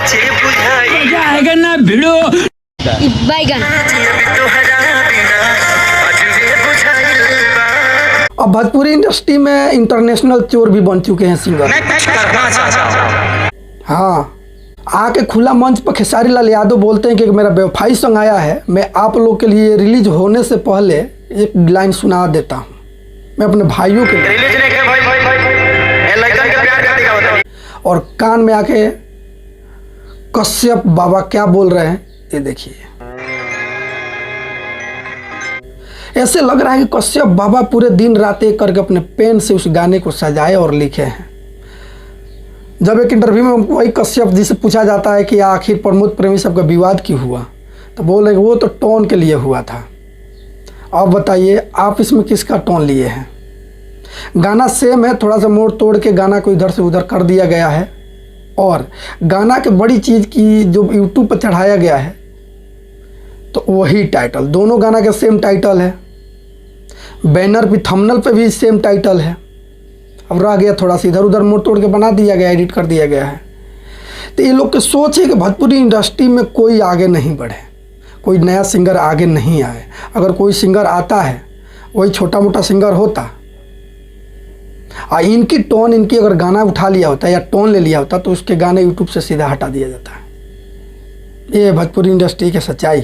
जाएगा ना भिड़ो बैगन। अब भोजपुरी इंडस्ट्री में इंटरनेशनल चोर भी बन चुके हैं सिंगर। हाँ, आके खुला मंच पर खेसारी लाल यादव बोलते हैं कि मेरा बेवफाई सॉन्ग आया है, मैं आप लोग के लिए रिलीज होने से पहले एक लाइन सुना देता हूँ, मैं अपने भाइयों के लिए। और कान में आके कश्यप बाबा क्या बोल रहे हैं ये देखिए। ऐसे लग रहा है कि कश्यप बाबा पूरे दिन रात एक करके अपने पेन से उस गाने को सजाए और लिखे हैं। जब एक इंटरव्यू में वही कश्यप जी से पूछा जाता है कि आखिर प्रमोद प्रेमी सबका विवाद क्यों हुआ, तो बोल रहे वो तो टोन के लिए हुआ था। अब बताइए आप इसमें किसका टोन लिए हैं? गाना सेम है, थोड़ा सा मोड़ तोड़ के गाना को इधर से उधर कर दिया गया है। और गाना के बड़ी चीज़ की जो यूट्यूब पर चढ़ाया गया है तो वही टाइटल, दोनों गाना का सेम टाइटल है, बैनर भी थंबनेल पे भी सेम टाइटल है। अब रह गया थोड़ा सा इधर उधर मोड़ तोड़ के बना दिया गया, एडिट कर दिया गया है। तो ये लोग की सोच है कि भोजपुरी इंडस्ट्री में कोई आगे नहीं बढ़े, कोई नया सिंगर आगे नहीं आए। अगर कोई सिंगर आता है वही छोटा मोटा सिंगर होता, और इनकी टोन, इनकी अगर गाना उठा लिया होता या टोन ले लिया होता तो उसके गाने यूट्यूब से सीधा हटा दिया जाता है। ये भोजपुरी इंडस्ट्री की सच्चाई।